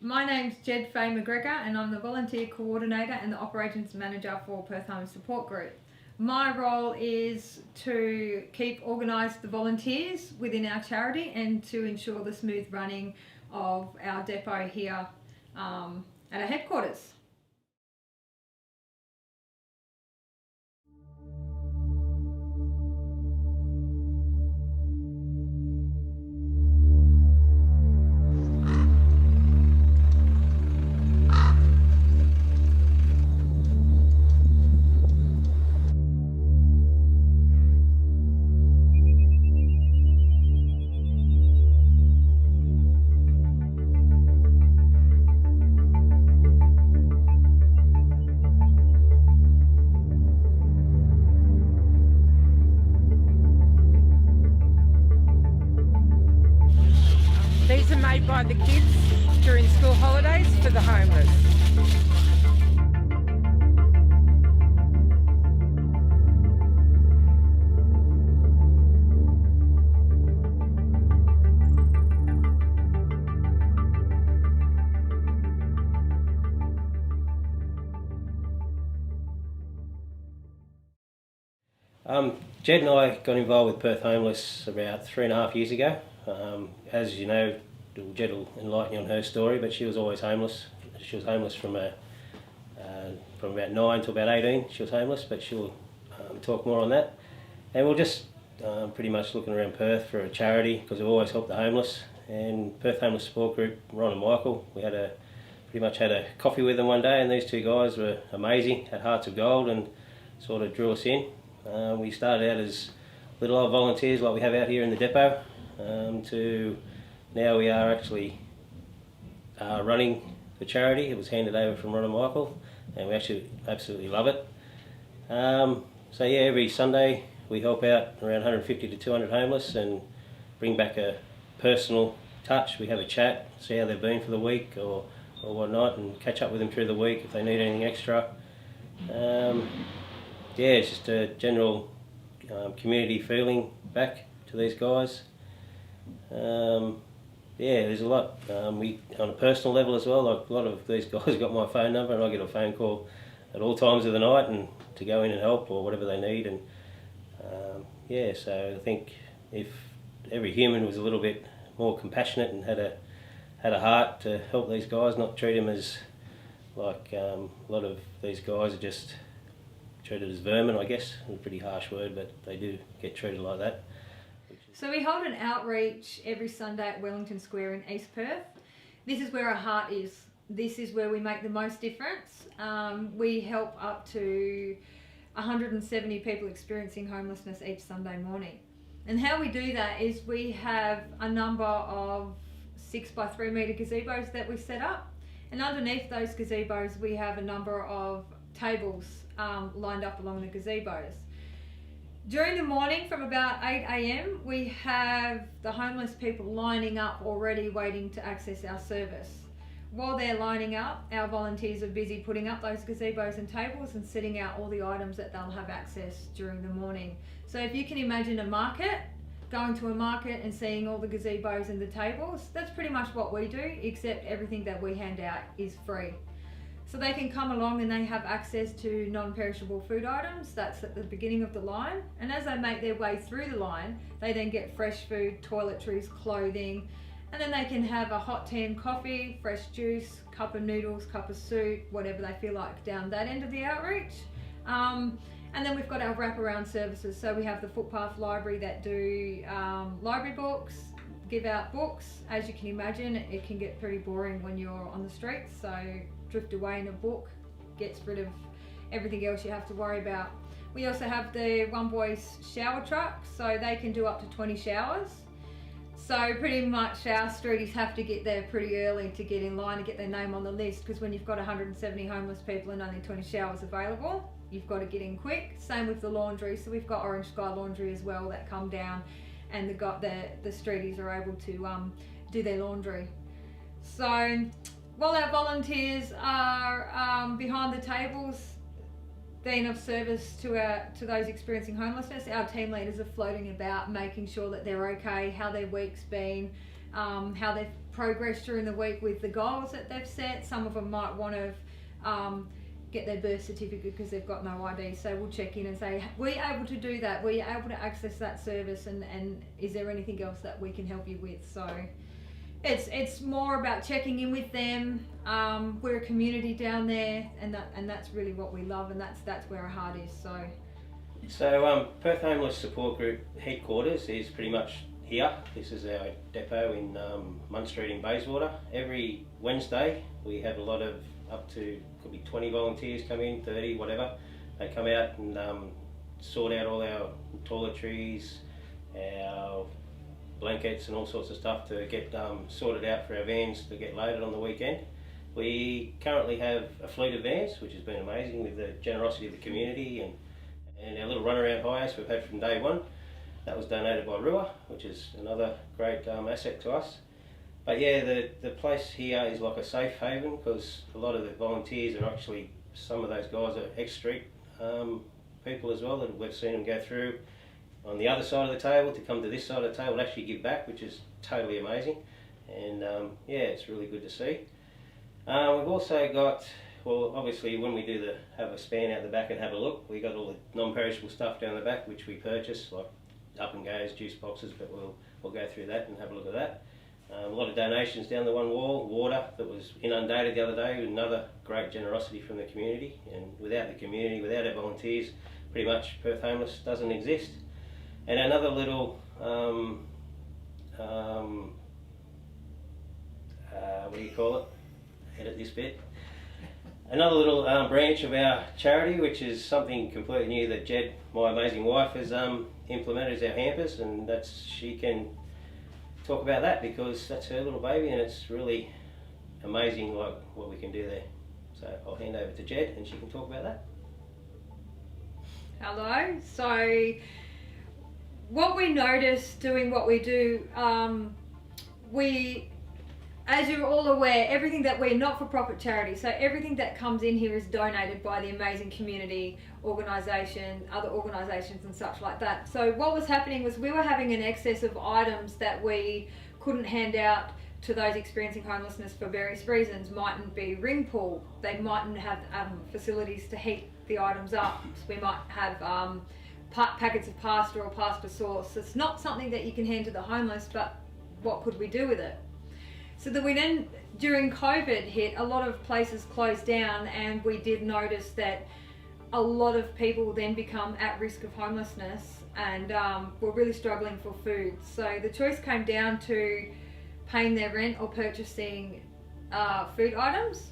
My name's Jed Faye McGregor and I'm the Volunteer Coordinator and the Operations Manager for Perth Homeless Support Group. My role is to keep organised the volunteers within our charity and to ensure the smooth running of our depot here at our headquarters. These are made by the kids during school holidays for the homeless. Jed and I got involved with Perth Homeless about 3.5 years ago. As you know, Jed will enlighten you on her story, but she was always homeless. She was homeless from about 9 to about 18. She was homeless, but she'll talk more on that. And we're just pretty much looking around Perth for a charity because we've always helped the homeless. And Perth Homeless Support Group, Ron and Michael, we pretty much had a coffee with them one day, and these two guys were amazing, had hearts of gold, and sort of drew us in. We started out as little old volunteers like we have out here in the depot, to now we are actually running the charity. It was handed over from Ron and Michael, and we actually absolutely love it. So yeah, every Sunday we help out around 150 to 200 homeless and bring back a personal touch. We have a chat, see how they've been for the week or whatnot, and catch up with them through the week if they need anything extra. Yeah, it's just a general community feeling back to these guys. Yeah, there's a lot. On a personal level as well, like a lot of these guys got my phone number, and I get a phone call at all times of the night and to go in and help or whatever they need. And yeah, so I think if every human was a little bit more compassionate and had a heart to help these guys, not treat them as like a lot of these guys are just treated as vermin, I guess. It's a pretty harsh word, but they do get treated like that. So we hold an outreach every Sunday at Wellington Square in East Perth. This is where our heart is. This is where we make the most difference. We help up to 170 people experiencing homelessness each Sunday morning. And how we do that is we have a number of 6 by 3 metre gazebos that we set up. And underneath those gazebos we have a number of tables lined up along the gazebos. During the morning from about 8 a.m. we have the homeless people lining up already waiting to access our service. While they're lining up, our volunteers are busy putting up those gazebos and tables and setting out all the items that they'll have access during the morning. So if you can imagine a market, going to a market and seeing all the gazebos and the tables, that's pretty much what we do, except everything that we hand out is free. So they can come along and they have access to non-perishable food items. That's at the beginning of the line. And as they make their way through the line, they then get fresh food, toiletries, clothing, and then they can have a hot tea and coffee, fresh juice, cup of noodles, cup of soup, whatever they feel like down that end of the outreach. And then we've got our wraparound services. So we have the Footpath Library that do library books, give out books. As you can imagine, it can get pretty boring when you're on the streets. So drift away in a book gets rid of everything else you have to worry about. We also have the One Boys shower truck, so they can do up to 20 showers. So pretty much our streeties have to get there pretty early to get in line and get their name on the list, because when you've got 170 homeless people and only 20 showers available, you've got to get in quick. Same with the laundry, so we've got Orange Sky Laundry as well that come down, and the streeties are able to do their laundry. So while our volunteers are behind the tables being of service to those experiencing homelessness, our team leaders are floating about making sure that they're okay, how their week's been, how they've progressed during the week with the goals that they've set. Some of them might want to get their birth certificate because they've got no ID, so we'll check in and say, were you able to do that? Were you able to access that service, and is there anything else that we can help you with? So it's more about checking in with them. We're a community down there, and that's really what we love, and that's where our heart is. So Perth Homeless Support Group headquarters is pretty much here. This is our depot in Munn Street in Bayswater. Every Wednesday we have a lot of, up to, could be 20 volunteers come in, 30, whatever. They come out and sort out all our toiletries, our blankets and all sorts of stuff to get sorted out for our vans to get loaded on the weekend. We currently have a fleet of vans, which has been amazing with the generosity of the community, and our little runaround hires we've had from day one. That was donated by Rua, which is another great asset to us. But yeah, the place here is like a safe haven, because a lot of the volunteers are actually, some of those guys are ex-street people as well, that we've seen them go through on the other side of the table to come to this side of the table and actually give back, which is totally amazing. And yeah, it's really good to see. We've also got, well, obviously when we do have a span out the back and have a look, we got all the non-perishable stuff down the back which we purchase, like up and goes, juice boxes, but we'll go through that and have a look at that. A lot of donations down the one wall, water that was inundated the other day, another great generosity from the community. And without the community, without our volunteers, pretty much Perth Homeless doesn't exist. And another little, what do you call it? Edit this bit. Another little branch of our charity, which is something completely new that Jed, my amazing wife, has implemented, is our hampers, and she can talk about that because that's her little baby, and it's really amazing like what we can do there. So I'll hand over to Jed and she can talk about that. Hello. So what we notice doing what we do, as you're all aware, everything that we're not-for-profit charity, so everything that comes in here is donated by the amazing community organisation, other organisations and such like that. So what was happening was we were having an excess of items that we couldn't hand out to those experiencing homelessness for various reasons. Mightn't be ring pool, they mightn't have facilities to heat the items up. So we might have packets of pasta or pasta sauce. It's not something that you can hand to the homeless, but what could we do with it? So that we then, during COVID hit, a lot of places closed down, and we did notice that a lot of people then become at risk of homelessness and were really struggling for food. So the choice came down to paying their rent or purchasing food items.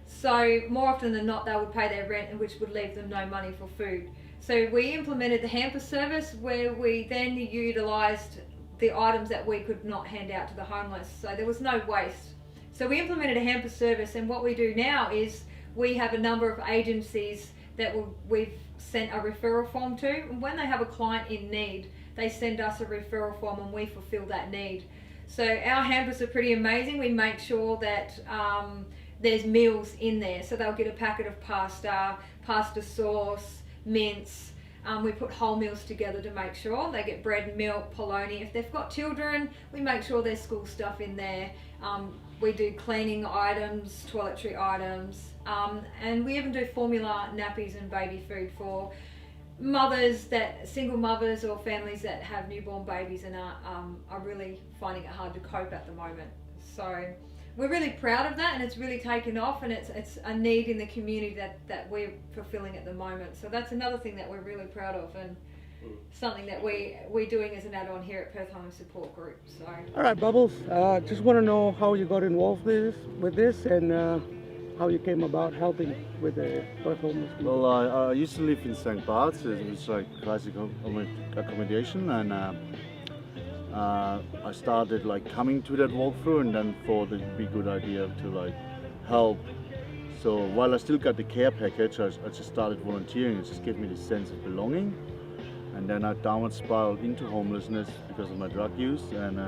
So more often than not, they would pay their rent, and which would leave them no money for food. So we implemented the hamper service, where we then utilised the items that we could not hand out to the homeless, so there was no waste. So we implemented a hamper service, and what we do now is we have a number of agencies that we've sent a referral form to, and when they have a client in need, they send us a referral form and we fulfill that need. So our hampers are pretty amazing. We make sure that there's meals in there, so they'll get a packet of pasta sauce, mince. We put whole meals together to make sure they get bread, milk, polony. If they've got children, we make sure there's school stuff in there. We do cleaning items, toiletry items, and we even do formula, nappies and baby food for single mothers or families that have newborn babies and are really finding it hard to cope at the moment. So we're really proud of that, and it's really taken off, and it's a need in the community that we're fulfilling at the moment. So that's another thing that we're really proud of, and something that we're doing as an add-on here at Perth Homeless Support Group. So. All right, Bubbles, just want to know how you got involved with this and how you came about helping with the Perth Homeless Group. Well, I used to live in St. Bart's. It was like crisis accommodation, and I started like coming to that walkthrough, and then thought it'd be a good idea to like help. So while I still got the care package, I just started volunteering. It just gave me this sense of belonging, and then I downward spiraled into homelessness because of my drug use. And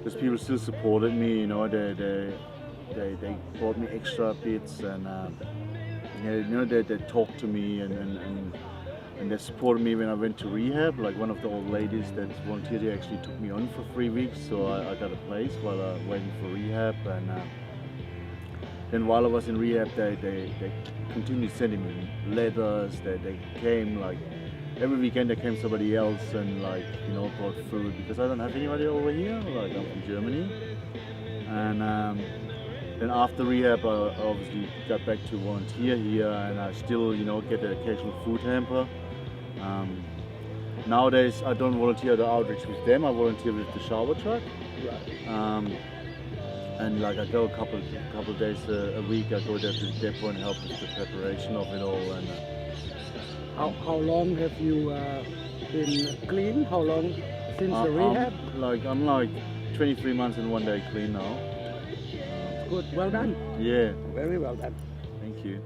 those people still supported me, you know. They brought me extra bits, and they talked to me, and and they supported me when I went to rehab. Like one of the old ladies that volunteered here actually took me on for 3 weeks, so I got a place while I was waiting for rehab. And then while I was in rehab, they continued sending me letters. They came like every weekend. There came somebody else and like brought food, because I don't have anybody over here. Like I'm from Germany, and then after rehab, I obviously got back to volunteer here, and I still get the occasional food hamper. Nowadays, I don't volunteer the outreach with them. I volunteer with the shower truck. And like I go a couple days a week. I go there to the depot and help with the preparation of it all. And How long have you been clean? How long since the rehab? I'm like 23 months and 1 day clean now. Good, well done. Yeah. Very well done. Thank you.